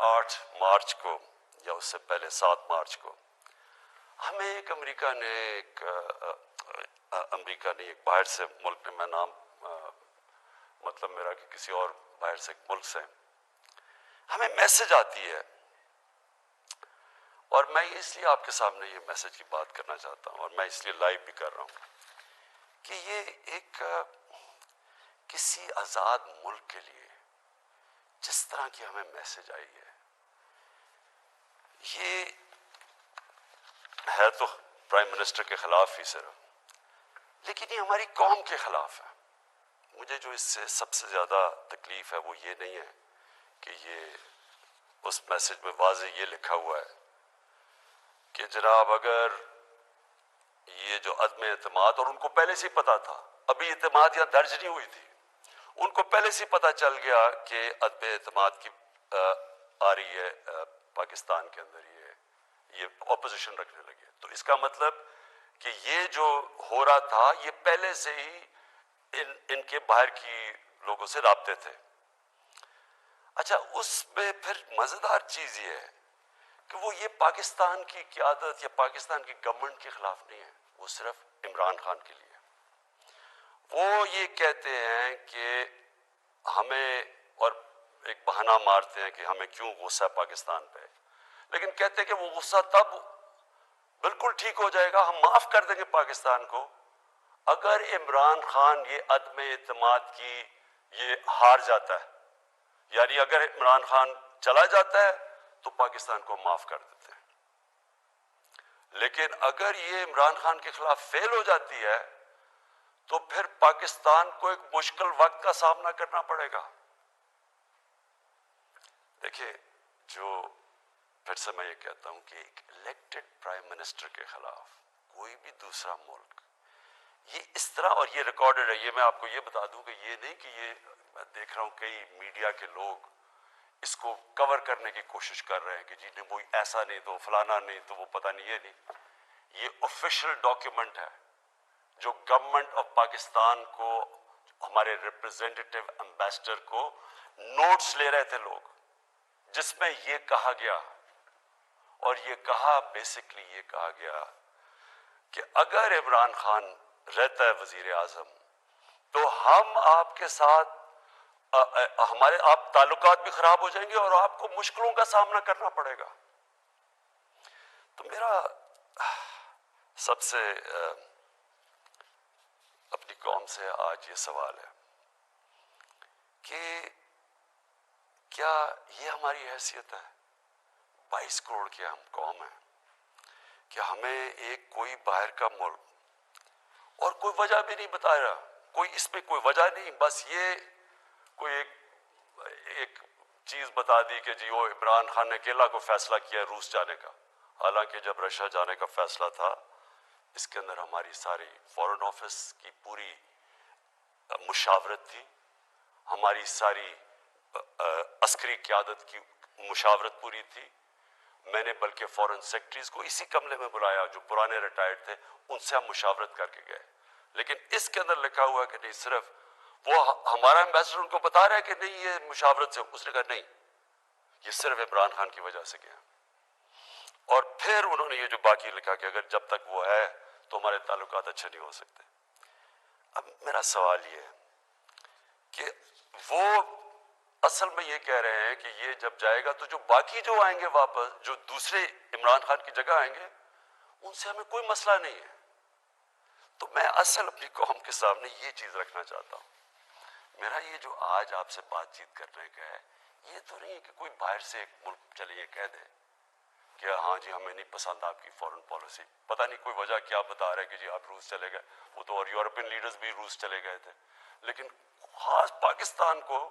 8 مارچ کو یا اس سے پہلے 7 مارچ کو ہمیں ایک امریکہ نے ایک باہر سے ملک نے، میں نام مطلب میرا کہ کسی اور باہر سے ملک سے ہمیں میسج آتی ہے، اور میں اس لیے آپ کے سامنے یہ میسج کی بات کرنا چاہتا ہوں، اور میں اس لیے لائیو بھی کر رہا ہوں کہ یہ ایک کسی آزاد ملک کے لیے جس طرح کی ہمیں میسج آئی ہے، یہ ہے تو پرائم منسٹر کے خلاف ہی صرف، لیکن یہ ہماری قوم کے خلاف ہے۔ مجھے جو اس سے سب سے زیادہ تکلیف ہے وہ یہ نہیں ہے کہ یہ اس میسج میں واضح یہ لکھا ہوا ہے کہ جناب اگر یہ جو عدم اعتماد، اور ان کو پہلے سے ہی پتا تھا، ابھی اعتماد یا درج نہیں ہوئی تھی، ان کو پہلے سے ہی پتا چل گیا کہ عدم اعتماد کی آ رہی ہے پاکستان کے اندر، یہ اپوزیشن رکھنے لگے، تو اس کا مطلب کہ یہ جو ہو رہا تھا یہ پہلے سے ہی ان کے باہر کی لوگوں سے رابطے تھے۔ اچھا، اس میں پھر مزیدار چیز یہ ہے کہ وہ یہ پاکستان کی قیادت یا پاکستان کی گورنمنٹ کے خلاف نہیں ہے، وہ صرف عمران خان کے لیے۔ وہ یہ کہتے ہیں کہ ہمیں، اور ایک بہانہ مارتے ہیں کہ ہمیں کیوں غصہ ہے پاکستان پہ، لیکن کہتے ہیں کہ وہ غصہ تب بالکل ٹھیک ہو جائے گا، ہم معاف کر دیں گے پاکستان کو، اگر عمران خان یہ عدم اعتماد کی یہ ہار جاتا ہے، یعنی اگر عمران خان چلا جاتا ہے تو پاکستان کو معاف کر دیتے ہیں، لیکن اگر یہ عمران خان کے خلاف فیل ہو جاتی ہے تو پھر پاکستان کو ایک مشکل وقت کا سامنا کرنا پڑے گا۔ دیکھیں، جو پھر سے میں یہ کہتا ہوں کہ ایک الیکٹڈ پرائم منسٹر کے خلاف کوئی بھی دوسرا ملک یہ اس طرح، اور یہ ریکارڈڈ ہے، یہ میں آپ کو یہ بتا دوں کہ یہ نہیں کہ یہ میں دیکھ رہا ہوں کئی میڈیا کے لوگ اس کو کور کرنے کی کوشش کر رہے ہیں کہ جی نہیں وہ ایسا نہیں تو فلانا نہیں تو وہ پتہ نہیں، یہ نہیں، یہ آفیشیل ڈاکیومنٹ ہے جو گورنمنٹ آف پاکستان کو، ہمارے ریپرزینٹیٹیو امبیسڈر کو نوٹس لے رہے تھے لوگ، جس میں یہ کہا گیا، اور یہ کہا بیسکلی یہ کہا گیا کہ اگر عمران خان رہتا ہے وزیر اعظم تو ہم آپ کے ساتھ ہمارے آپ تعلقات بھی خراب ہو جائیں گے اور آپ کو مشکلوں کا سامنا کرنا پڑے گا۔ تو میرا سب سے اپنی قوم سے آج یہ سوال ہے کہ کیا یہ ہماری حیثیت ہے؟ 22 کروڑ کی ہم قوم ہیں کہ ہمیں ایک کوئی باہر کا ملک، اور کوئی وجہ بھی نہیں بتا رہا، کوئی اس میں کوئی وجہ نہیں، بس یہ کوئی ایک چیز بتا دی کہ جی وہ عمران خان نے اکیلا کو فیصلہ کیا روس جانے کا، حالانکہ جب رشیا جانے کا فیصلہ تھا اس کے اندر ہماری ساری فورن آفس کی پوری مشاورت تھی، ہماری ساری عسکری قیادت کی مشاورت پوری تھی۔ میں نے بلکہ فورن سیکرٹریز کو اسی کمرے میں بلایا جو پرانے ریٹائرڈ تھے، ان سے ہم مشاورت کر کے گئے، لیکن اس کے اندر لکھا ہوا ہے کہ نہیں، صرف وہ ہمارا ایمبیسڈر ان کو بتا رہا ہے کہ نہیں یہ مشاورت سے، اس نے کہا نہیں یہ صرف عمران خان کی وجہ سے گیا، اور پھر انہوں نے یہ جو باقی لکھا کہ اگر جب تک وہ ہے تو ہمارے تعلقات اچھے نہیں ہو سکتے۔ اب میرا سوال یہ ہے کہ وہ اصل میں یہ کہہ رہے ہیں کہ یہ جب جائے گا تو جو باقی جو آئیں گے واپس، جو دوسرے عمران خان کی جگہ آئیں گے، ان سے ہمیں کوئی مسئلہ نہیں ہے۔ تو میں اصل اپنی قوم کے سامنے یہ چیز رکھنا چاہتا ہوں، میرا یہ جو آج آپ سے بات چیت کرنے کا ہے، یہ تو نہیں ہے کہ کوئی باہر سے ایک ملک چلے یہ کہہ دے کہ ہاں جی ہمیں نہیں پسند آپ کی فورن پالیسی، پتہ نہیں کوئی وجہ کیا بتا رہا ہے کہ جی آپ روس چلے گئے، وہ تو اور یورپین لیڈرز بھی روس چلے گئے تھے، لیکن خاص پاکستان کو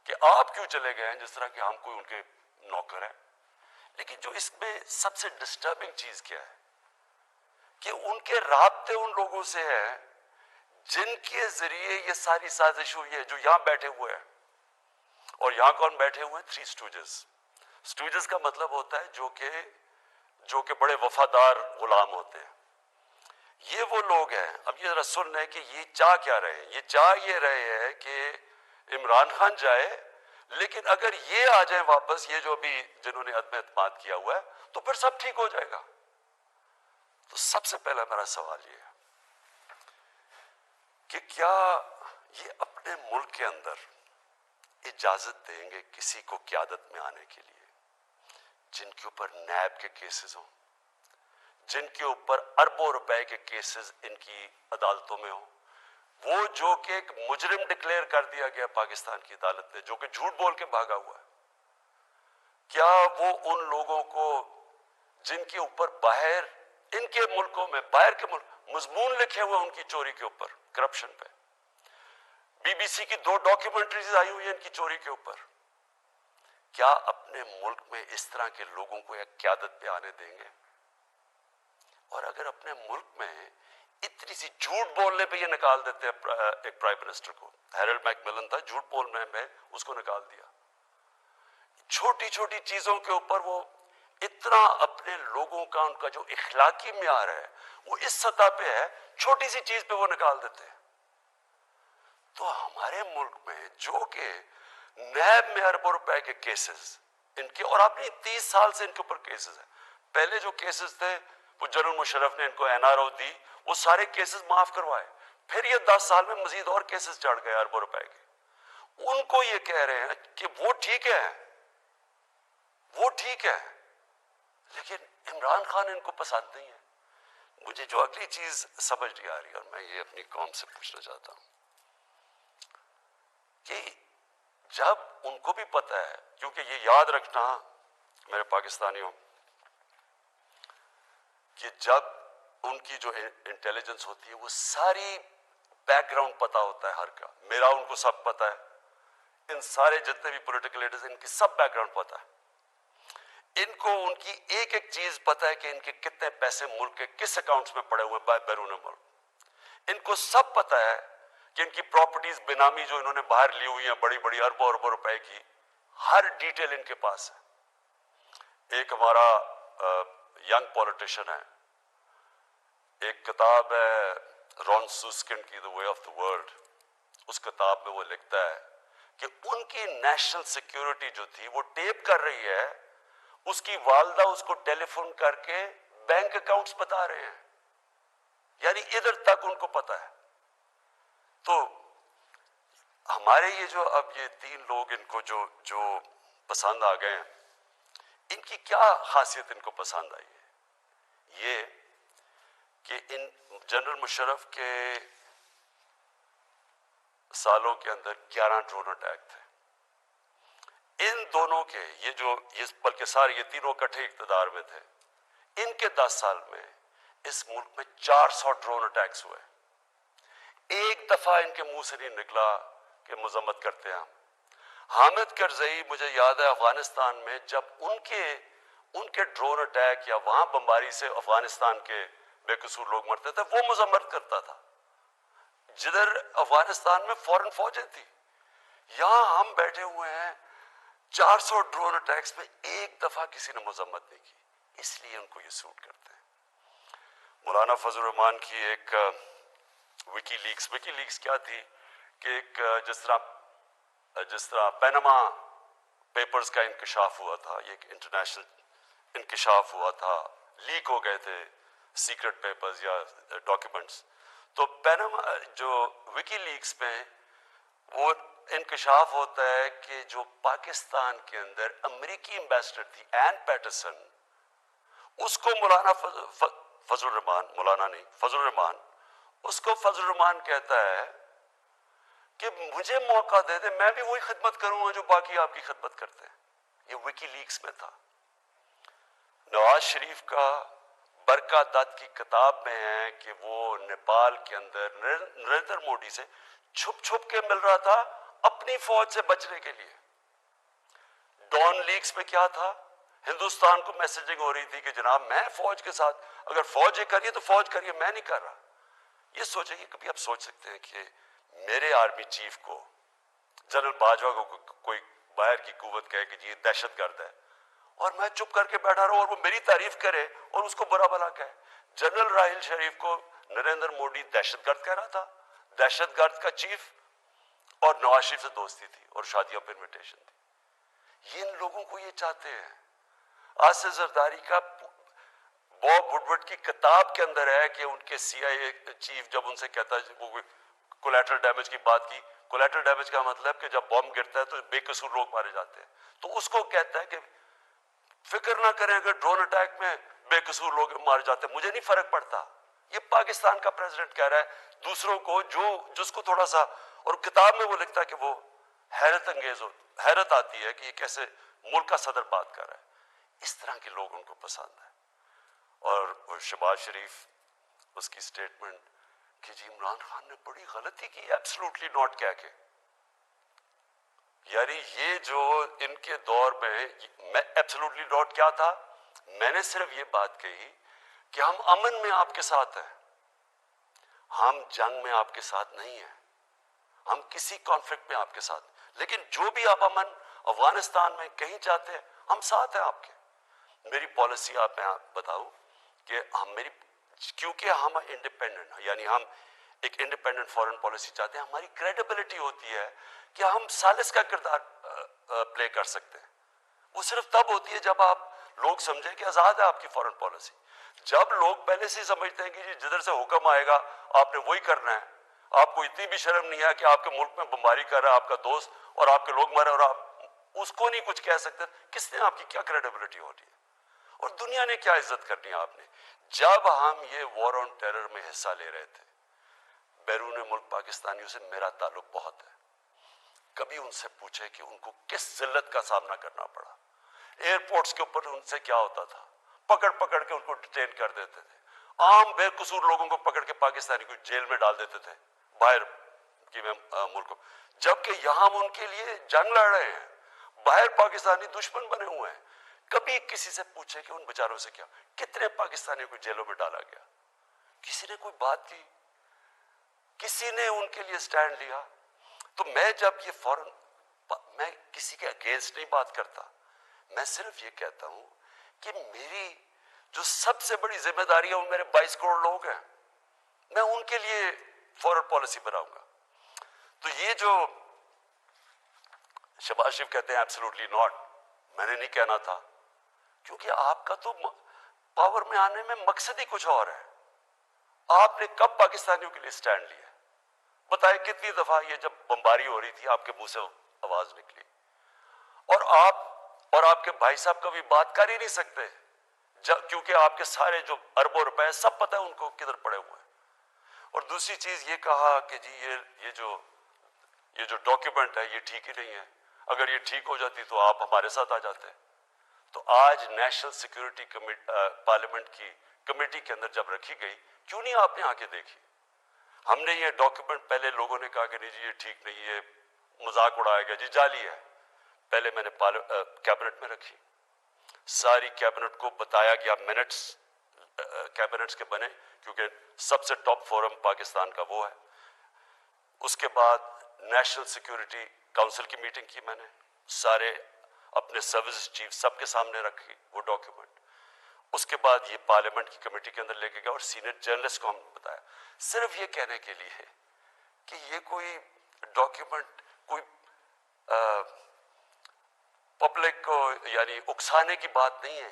کہ آپ کیوں چلے گئے ہیں، جس طرح کہ ہم کوئی ان کے نوکر ہیں۔ لیکن جو اس میں سب سے ڈسٹربنگ چیز کیا ہے کہ ان کے رابطے ان لوگوں سے ہیں جن کے ذریعے یہ ساری سازش ہوئی ہے، جو یہاں بیٹھے ہوئے ہیں، اور یہاں کون بیٹھے ہوئے ہیں؟ 3 اسٹوجز۔ اسٹوجز کا مطلب ہوتا ہے جو کہ بڑے وفادار غلام ہوتے ہیں، یہ وہ لوگ ہیں۔ اب یہ ذرا سن لیں کہ یہ چاہ کیا رہے ہیں، یہ چاہ یہ رہے ہیں کہ عمران خان جائے لیکن اگر یہ آ جائیں واپس، یہ جو ابھی جنہوں نے عدم اعتماد کیا ہوا ہے، تو پھر سب ٹھیک ہو جائے گا. تو سب سے پہلا میرا سوال یہ ہے کہ کیا یہ اپنے ملک کے اندر اجازت دیں گے کسی کو قیادت میں آنے کے لیے جن کے اوپر نیب کے کیسز ہوں، جن کے اوپر اربوں روپے کے کیسز ان کی عدالتوں میں ہوں، وہ جو کہ ایک مجرم ڈکلیئر کر دیا گیا پاکستان کی عدالت نے، جو کہ جھوٹ بول کے بھاگا ہوا ہے؟ کیا وہ ان لوگوں کو جن کے اوپر باہر ان کے ملکوں میں، باہر کے ملک مضمون لکھے ہوئے ان کی چوری کے اوپر، کرپشن پہ، بی بی سی کی 2 ڈاکیومنٹریز آئی ہوئی ہیں ان کی چوری کے اوپر، کیا اپنے ملک میں اس طرح کے لوگوں کو ایک قیادت پہ آنے دیں گے؟ اور اگر اپنے ملک میں اتنی سی جھوٹ بولنے پہ یہ نکال دیتے ہیں ایک پرائم منسٹر کو، ہیرلڈ میک ملن تھا، جھوٹ بولنے میں اس کو نکال دیا. چھوٹی چھوٹی چیزوں کے اوپر وہ اتنا اپنے لوگوں کا، ان کا جو اخلاقی معیار ہے وہ اس سطح پہ ہے، چھوٹی سی چیز پہ وہ نکال دیتے ہیں. تو ہمارے ملک میں جو کہ نیب میں اربوں روپے کے کیسز ان کے، اور اپنی 30 سال سے ان کے اوپر کیسز ہیں. پہلے جو کیسز تھے وہ جنرل مشرف نے ان کو این آر او دی، وہ سارے کیسز معاف کروائے. پھر یہ 10 سال میں مزید اور کیسز چڑھ گئے اربوں روپے کے. ان کو یہ کہہ رہے ہیں کہ وہ ٹھیک ہے، وہ ٹھیک ہے، لیکن عمران خان ان کو پسند نہیں ہے. مجھے جو اگلی چیز سمجھ نہیں آ رہی، اور میں یہ اپنی قوم سے پوچھنا چاہتا ہوں کہ جب ان کو بھی پتہ ہے، کیونکہ یہ یاد رکھنا میرے پاکستانیوں کہ جب ان کی جو انٹیلیجنس ہوتی ہے وہ ساری بیک گراؤنڈ پتہ ہوتا ہے ہر کا، میرا ان کو سب پتہ ہے، ان سارے جتنے بھی پولیٹیکل لیڈرز ان کی سب بیک گراؤنڈ پتہ ہے. ان کو ان کی ایک ایک چیز پتہ ہے کہ ان کے کتنے پیسے ملک کے کس اکاؤنٹس میں پڑے ہوئے بیرون ملک. ان کو سب پتہ ہے کہ ان کی پراپرٹیز بینامی جو انہوں نے باہر لی ہوئی ہیں بڑی بڑی اربوں اربوں روپے کی، ہر ڈیٹیل ان کے پاس ہے. ایک ہمارا ینگ پولیٹیشین ہے، ایک کتاب ہے رون سوسکن کی دی وے آف دی ورلڈ، اس کتاب میں وہ لکھتا ہے کہ ان کی نیشنل سیکیورٹی جو تھی وہ ٹیپ کر رہی ہے، اس کی والدہ اس کو ٹیلی فون کر کے بینک اکاؤنٹس بتا رہے ہیں، یعنی ادھر تک ان کو پتہ ہے. تو ہمارے یہ جو اب یہ 3 لوگ ان کو جو پسند آ گئے ہیں، ان کی کیا خاصیت ان کو پسند آئی ہے؟ یہ کہ ان جنرل مشرف کے سالوں کے اندر 11 ڈرون اٹیک تھے. ان دونوں کے یہ بلکہ سارے یہ تینوں اکٹھے اقتدار میں تھے، ان کے 10 سال میں اس ملک میں 400 ڈرون اٹیکس ہوئے. ایک دفعہ ان کے منہ سے نہیں نکلا کہ مذمت کرتے ہیں ہم. حامد کرزئی مجھے یاد ہے افغانستان میں جب ان کے ڈرون اٹیک یا وہاں بمباری سے افغانستان کے بے قصور لوگ مرتے تھے، وہ مذمت کرتا تھا. جدھر افغانستان میں فورن فوجیں تھی، یہاں ہم بیٹھے ہوئے ہیں 400 ڈرون اٹیکس میں ایک دفعہ کسی نے مذمت نہیں کی. اس لیے ان کو یہ سوٹ کرتے ہیں. مولانا فضل الرحمان کی ایک وکی لیکس کیا تھی کہ ایک جس طرح پینما پیپرز کا انکشاف ہوا تھا، یہ ایک انٹرنیشنل انکشاف ہوا تھا، لیک ہو گئے تھے سیکرٹ پیپرز یا ڈاکیومنٹس. تو پینما جو وکی لیکس میں وہ انکشاف ہوتا ہے کہ جو پاکستان کے اندر امریکی ایمبیسڈر تھی این پیٹرسن، اس کو مولانا فضل الرحمان اس کو فضل الرحمان کہتا ہے کہ مجھے موقع دے دے، میں بھی وہی خدمت کروں گا جو باقی آپ کی خدمت کرتے ہیں. یہ وکی لیکس میں تھا. نواز شریف کا برکا دت کی کتاب میں ہے کہ وہ نیپال کے اندر نریندر مودی سے چھپ چھپ کے مل رہا تھا اپنی فوج سے بچنے کے لیے. ڈان لیکس میں کیا تھا؟ ہندوستان کو میسیجنگ ہو رہی تھی کہ جناب میں فوج کے ساتھ، اگر فوج یہ کریے تو فوج کریے، میں نہیں کر رہا. یہ سوچیں کہ کبھی آپ سوچ سکتے ہیں کہ میرے آرمی چیف کو، جنرل باجوہ کو کوئی باہر کی قوت کہے کہ جی یہ دہشت گرد ہے، اور میں چپ کر کے بیٹھا رہا اور وہ میری تعریف کرے اور اس کو برا بھلا کہے. جنرل راحیل شریف کو نریندر مودی دہشت گرد کہہ رہا تھا، دہشت گرد کا چیف. اور نواز شریف سے دوستی تھی اور شادیوں پہ انویٹیشن تھی. یہ ان لوگوں کو یہ چاہتے ہیں. آصف زرداری کا باب وڈورڈ کی کتاب کے اندر ہے کہ ان کے سی آئی اے چیف جب ان سے کہتا ہے, وہ کولیٹرل ڈیمیج کی بات کی. کولیٹرل ڈیمیج کا مطلب کہ جب بم گرتا ہے تو بے قصور لوگ مارے جاتے ہیں. تو اس کو کہتا ہے کہ فکر نہ کریں اگر ڈرون اٹیک میں بے قصور لوگ مارے جاتے ہیں, مجھے نہیں فرق پڑتا. یہ پاکستان کا پریزیڈنٹ کہہ رہا ہے دوسروں کو, جس کو تھوڑا سا, اور کتاب میں وہ لکھتا ہے کہ وہ حیرت انگیز ہو, حیرت آتی ہے کہ یہ کیسے ملک کا صدر بات کر رہا ہے. اس طرح کے لوگ ان کو پسند ہے. اور شہباز شریف, اس کی سٹیٹمنٹ کہ جی عمران خان نے بڑی غلطی کی ایبسلوٹلی ناٹ کہہ کے, یعنی یہ جو ان کے دور میں ایبسلوٹلی ناٹ کیا تھا, میں نے صرف یہ بات کہی کہ ہم امن میں آپ کے ساتھ ہیں, ہم جنگ میں آپ کے ساتھ نہیں ہیں, ہم کسی کانفلکٹ میں آپ کے ساتھ, لیکن جو بھی آپ امن افغانستان میں کہیں چاہتے ہیں ہم ساتھ ہیں آپ کے. میری پالیسی آپ میں بتاؤں کہ کیونکہ ہم انڈیپینڈنٹ, یعنی ہم ایک انڈیپینڈنٹ فورن پالیسی چاہتے ہیں, ہماری کریڈیبلٹی ہوتی ہے کہ ہم ثالث کا کردار پلے کر سکتے ہیں. وہ صرف تب ہوتی ہے جب آپ لوگ سمجھیں کہ آزاد ہے آپ کی فورن پالیسی. جب لوگ پہلے سے سمجھتے ہیں کہ جدھر سے حکم آئے گا آپ نے وہی کرنا ہے, آپ کو اتنی بھی شرم نہیں ہے کہ آپ کے ملک میں بمباری کر رہا ہے آپ کا دوست اور آپ کے لوگ مرے اور آپ اس کو نہیں کچھ کہہ سکتے, کس نے آپ کی کیا کریڈیبلٹی ہو رہی ہے اور دنیا نے کیا عزت کرنی ہے آپ نے. جب ہم یہ وار آن ٹیرر میں حصہ لے رہے تھے, بیرون ملک پاکستانیوں سے میرا تعلق بہت ہے, کبھی ان سے پوچھے کہ ان کو کس ذلت کا سامنا کرنا پڑا. ایئرپورٹس کے اوپر ان سے کیا ہوتا تھا, پکڑ پکڑ کے ان کو ڈیٹین کر دیتے تھے, عام بے قصور لوگوں کو پکڑ کے پاکستانی کو جیل میں ڈال دیتے تھے باہر کی ملکوں, جبکہ یہاں ہم ان کے لیے جنگ لڑ رہے ہیں, باہر پاکستانی دشمن بنے ہوئے ہیں. کبھی کسی سے پوچھے کہ ان بیچاروں سے کیا, کتنے پاکستانیوں کو جیلوں میں ڈالا گیا, کسی نے کوئی بات کی, کسی نے ان کے لیے سٹینڈ لیا. تو میں جب یہ فوراً, میں کسی کے اگینسٹ نہیں بات کرتا, میں صرف یہ کہتا ہوں کہ میری جو سب سے بڑی ذمہ داری ہے وہ میرے 22 کروڑ لوگ ہیں, میں ان کے لیے فورن پالیسی بناؤں گا. تو یہ جو شہباز شریف کہتے ہیں ایبسلوٹلی ناٹ, میں نے نہیں کہنا تھا, کیونکہ آپ کا تو پاور میں آنے میں مقصد ہی کچھ اور ہے. آپ نے کب پاکستانیوں کے لیے سٹینڈ لیا, بتائیں کتنی دفعہ یہ جب بمباری ہو رہی تھی آپ کے منہ سے آواز نکلی, اور آپ کے بھائی صاحب کبھی بات کر ہی نہیں سکتے کیونکہ آپ کے سارے جو اربوں روپے سب پتہ ہے ان کو کدھر پڑے ہوئے ہیں. اور دوسری چیز یہ کہا کہ جی یہ جو ڈاکیومنٹ ہے یہ ٹھیک ہی نہیں ہے, اگر یہ ٹھیک ہو جاتی تو آپ ہمارے ساتھ آ جاتے. تو آج نیشنل سیکورٹی پارلیمنٹ کی کمیٹی کے اندر جب رکھی گئی, کیوں نہیں آپ نے آ کے دیکھی. ہم نے یہ ڈاکیومنٹ, پہلے لوگوں نے کہا کہ نہیں جی یہ ٹھیک نہیں, یہ مذاق اڑایا گیا, جی جعلی ہے. پہلے میں نے کیبنٹ میں رکھی, ساری کیبنٹ کو بتایا گیا, منٹس کیبنٹس کے بنے کیونکہ سب سے ٹاپ فورم پاکستان کا وہ ہے. اس کے بعد نیشنل سیکورٹی کاؤنسل کی میٹنگ کی, میں نے سارے اپنے سروس چیف سب کے سامنے رکھی وہ ڈاکیومنٹ. اس کے بعد یہ پارلیمنٹ کی کمیٹی کے اندر لے کے گیا اور سینئر جرنلسٹ کو ہم نے بتایا, صرف یہ کہنے کے لیے کہ یہ کوئی ڈاکیومنٹ کوئی پبلک کو یعنی اکسانے کی بات نہیں ہے.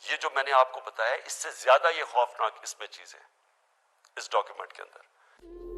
یہ جو میں نے آپ کو بتایا اس سے زیادہ یہ خوفناک اس میں چیزیں اس ڈاکیومنٹ کے اندر.